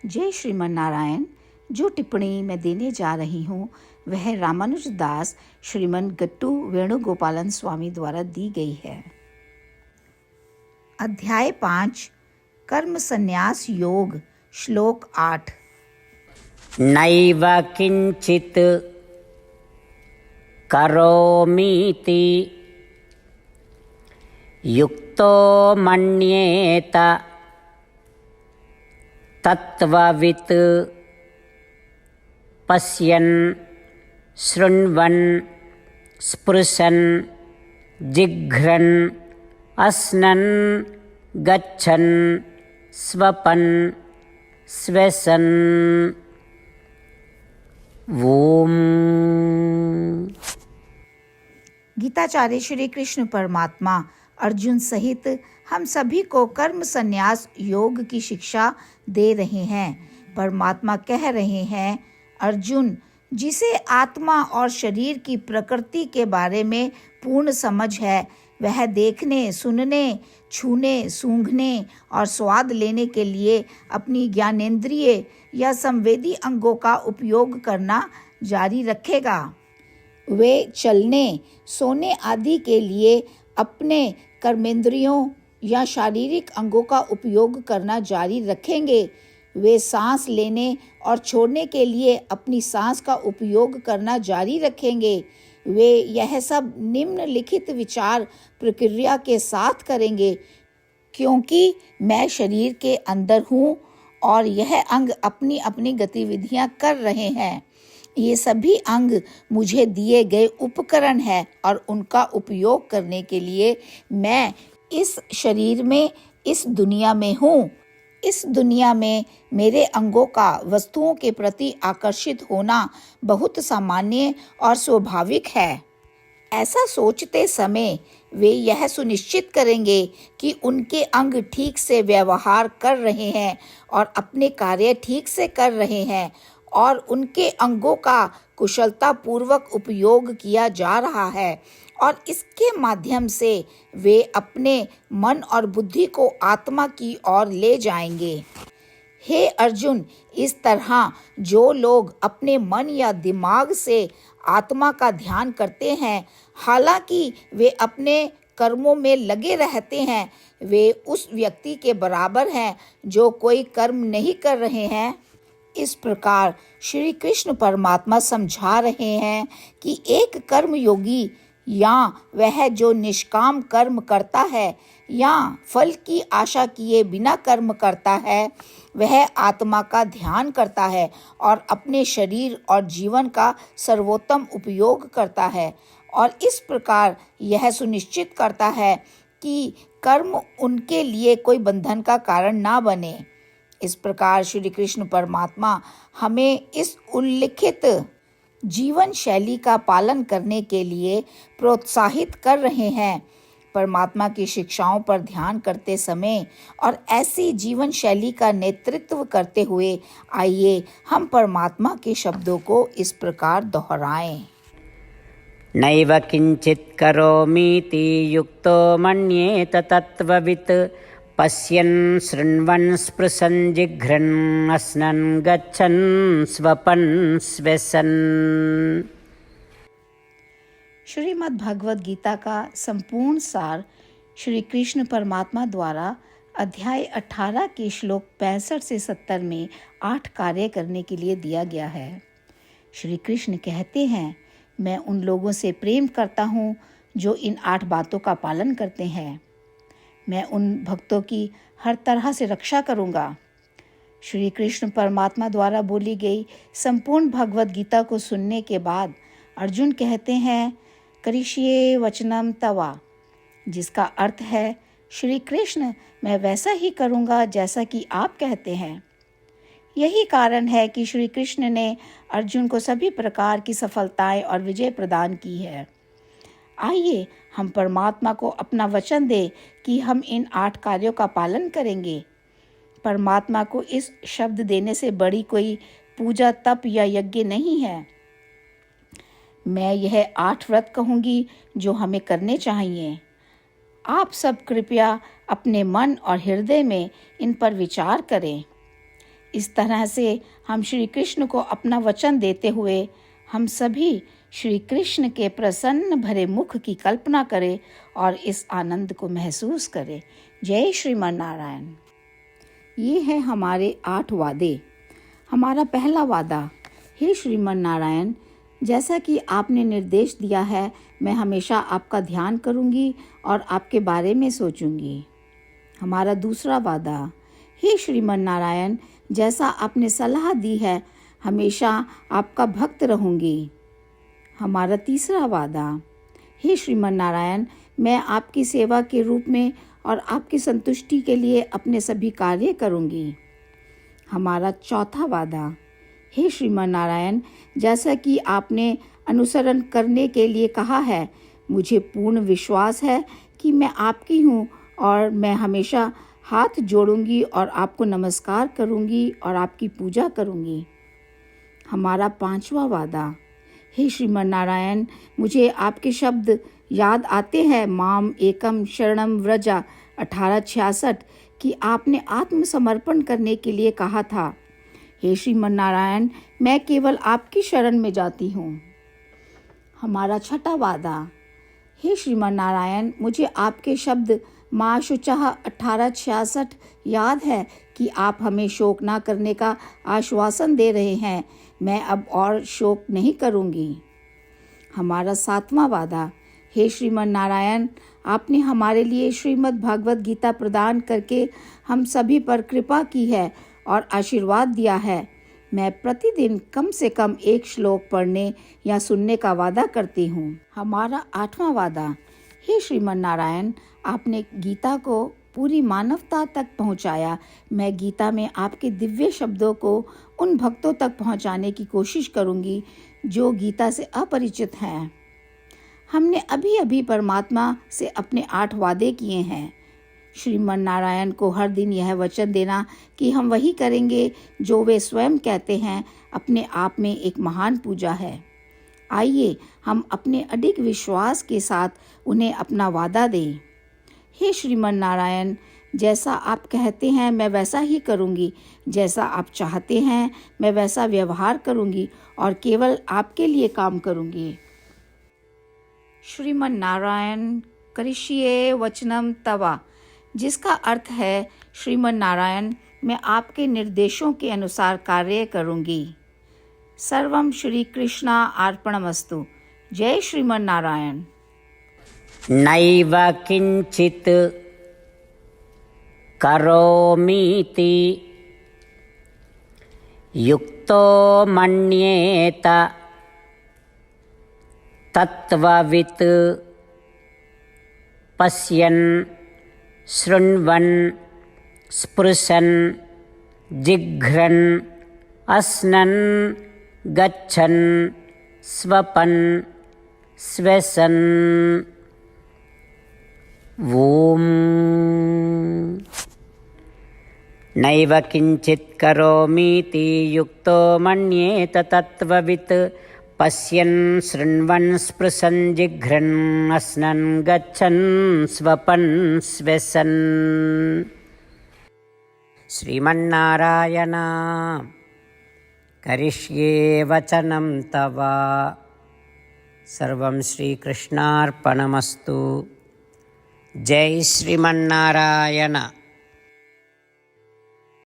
जय श्रीमन नारायण। जो टिप्पणी मैं देने जा रही हूँ वह रामानुज दास श्रीमन गट्टू वेणुगोपालन स्वामी द्वारा दी गई है। अध्याय 5 कर्म संन्यास योग, श्लोक 8। नैव किंचित करोमीति युक्तो मन्येत तत्त्ववित् पश्यन् शृण्वन् स्पृशन् जिघ्रन् अस्नन् गच्छन् स्वपन् श्वसन्। ओम। गीताचार्य श्री कृष्ण परमात्मा अर्जुन सहित हम सभी को कर्म संन्यास योग की शिक्षा दे रहे हैं। परमात्मा कह रहे हैं, अर्जुन, जिसे आत्मा और शरीर की प्रकृति के बारे में पूर्ण समझ है, वह देखने, सुनने, छूने, सूंघने और स्वाद लेने के लिए अपनी ज्ञानेंद्रिय या संवेदी अंगों का उपयोग करना जारी रखेगा। वे चलने, सोने आदि के लिए अपने कर्मेंद्रियों या शारीरिक अंगों का उपयोग करना जारी रखेंगे। वे सांस लेने और छोड़ने के लिए अपनी सांस का उपयोग करना जारी रखेंगे। वे यह सब निम्नलिखित विचार प्रक्रिया के साथ करेंगे, क्योंकि मैं शरीर के अंदर हूँ और यह अंग अपनी अपनी गतिविधियाँ कर रहे हैं। ये सभी अंग मुझे दिए गए उपकरण हैं और उनका उपयोग करने के लिए मैं इस शरीर में, इस दुनिया में हूँ। इस दुनिया में मेरे अंगों का वस्तुओं के प्रति आकर्षित होना बहुत सामान्य और स्वाभाविक है। ऐसा सोचते समय वे यह सुनिश्चित करेंगे कि उनके अंग ठीक से व्यवहार कर रहे हैं और अपने कार्य ठीक से कर रहे हैं और उनके अंगों का कुशलता पूर्वक उपयोग किया जा रहा है और इसके माध्यम से वे अपने मन और बुद्धि को आत्मा की ओर ले जाएंगे। हे अर्जुन, इस तरह जो लोग अपने मन या दिमाग से आत्मा का ध्यान करते हैं, हालांकि वे अपने कर्मों में लगे रहते हैं, वे उस व्यक्ति के बराबर हैं जो कोई कर्म नहीं कर रहे हैं। इस प्रकार श्री कृष्ण परमात्मा समझा रहे हैं कि एक कर्म योगी या वह जो निष्काम कर्म करता है या फल की आशा किए बिना कर्म करता है, वह आत्मा का ध्यान करता है और अपने शरीर और जीवन का सर्वोत्तम उपयोग करता है और इस प्रकार यह सुनिश्चित करता है कि कर्म उनके लिए कोई बंधन का कारण ना बने। इस प्रकार श्री कृष्ण परमात्मा हमें इस उल्लिखित जीवन शैली का पालन करने के लिए प्रोत्साहित कर रहे हैं। परमात्मा की शिक्षाओं पर ध्यान करते समय और ऐसी जीवन शैली का नेतृत्व करते हुए आइए हम परमात्मा के शब्दों को इस प्रकार दोहराएं। नैव किंचित करोमीति युक्तो मन्येत तत्त्ववित् पश्यन् शृण्वन् स्पृशन् जिघ्रन् अस्नन् गच्छन् स्वपन् श्वसन्। श्रीमद् भगवद गीता का संपूर्ण सार श्री कृष्ण परमात्मा द्वारा अध्याय 18 के श्लोक 65 से 70 में 8 कार्य करने के लिए दिया गया है। श्री कृष्ण कहते हैं, मैं उन लोगों से प्रेम करता हूँ जो इन 8 बातों का पालन करते हैं। मैं उन भक्तों की हर तरह से रक्षा करूँगा। श्री कृष्ण परमात्मा द्वारा बोली गई संपूर्ण भगवद गीता को सुनने के बाद अर्जुन कहते हैं, करिष्ये वचनम तवा, जिसका अर्थ है, श्री कृष्ण, मैं वैसा ही करूँगा जैसा कि आप कहते हैं। यही कारण है कि श्री कृष्ण ने अर्जुन को सभी प्रकार की सफलताएं और विजय प्रदान की है। आइए हम परमात्मा को अपना वचन दें कि हम इन 8 कार्यों का पालन करेंगे। परमात्मा को इस शब्द देने से बड़ी कोई पूजा, तप या यज्ञ नहीं है। मैं यह 8 व्रत कहूँगी जो हमें करने चाहिए। आप सब कृपया अपने मन और हृदय में इन पर विचार करें। इस तरह से हम श्री कृष्ण को अपना वचन देते हुए हम सभी श्री कृष्ण के प्रसन्न भरे मुख की कल्पना करें और इस आनंद को महसूस करें। जय श्रीमन नारायण। ये है हमारे 8 वादे। हमारा पहला वादा, हे श्रीमन नारायण, जैसा कि आपने निर्देश दिया है मैं हमेशा आपका ध्यान करूंगी और आपके बारे में सोचूंगी। हमारा दूसरा वादा, हे श्रीमन नारायण, जैसा आपने सलाह दी है हमेशा आपका भक्त रहूंगी। हमारा तीसरा वादा, हे श्रीमन नारायण, मैं आपकी सेवा के रूप में और आपकी संतुष्टि के लिए अपने सभी कार्य करूंगी। हमारा चौथा वादा, हे श्रीमन नारायण, जैसा कि आपने अनुसरण करने के लिए कहा है मुझे पूर्ण विश्वास है कि मैं आपकी हूँ और मैं हमेशा हाथ जोड़ूंगी और आपको नमस्कार करूंगी और आपकी पूजा करूंगी। हमारा पांचवा वादा, हे श्रीमन नारायण, मुझे आपके शब्द याद आते हैं माम एकम शरणम व्रजा 1866 कि आपने आत्मसमर्पण करने के लिए कहा था। हे श्रीमन नारायण, मैं केवल आपकी शरण में जाती हूँ। हमारा छठा वादा, हे श्रीमन नारायण, मुझे आपके शब्द माँ शुचः 1866 याद है कि आप हमें शोक ना करने का आश्वासन दे रहे हैं। मैं अब और शोक नहीं करूँगी। हमारा 7वां वादा, हे श्रीमन नारायण, आपने हमारे लिए श्रीमद् भागवत गीता प्रदान करके हम सभी पर कृपा की है और आशीर्वाद दिया है। मैं प्रतिदिन कम से कम 1 श्लोक पढ़ने या सुनने का वादा करती हूँ। हमारा 8वां वादा, हे श्रीमन नारायण, आपने गीता को पूरी मानवता तक पहुँचाया। मैं गीता में आपके दिव्य शब्दों को उन भक्तों तक पहुँचाने की कोशिश करूँगी जो गीता से अपरिचित हैं। हमने अभी अभी परमात्मा से अपने 8 वादे किए हैं। श्रीमन नारायण को हर दिन यह वचन देना कि हम वही करेंगे जो वे स्वयं कहते हैं अपने आप में एक महान पूजा है। आइए हम अपने अडिग विश्वास के साथ उन्हें अपना वादा दें। हे श्रीमन नारायण, जैसा आप कहते हैं मैं वैसा ही करूँगी, जैसा आप चाहते हैं मैं वैसा व्यवहार करूँगी और केवल आपके लिए काम करूँगी। श्रीमन नारायण करिष्ये वचनम तवा, जिसका अर्थ है श्रीमन नारायण, मैं आपके निर्देशों के अनुसार कार्य करूँगी। सर्वम श्री कृष्णा अर्पणमस्तु। जय श्रीमन नारायण। नैव किंचित करोमीति युक्तो मन्येत तत्त्ववित् पश्यन् शृण्वन् स्पृशन् जिघ्रन् अस्नन् गच्छन् स्वपन् स्वसन्। ॐ नैव किंचित् करोमीति युक्तो मन्येत तत्त्ववित् पश्यन् शृण्वन् स्पृशन् जिघ्रन् अस्नन् गच्छन् स्वपन् स्वसन्। श्रीमन्नारायण करिष्ये वचनं तव। सर्वं श्रीकृष्णार्पणमस्तु। जय श्रीमन्नारायण।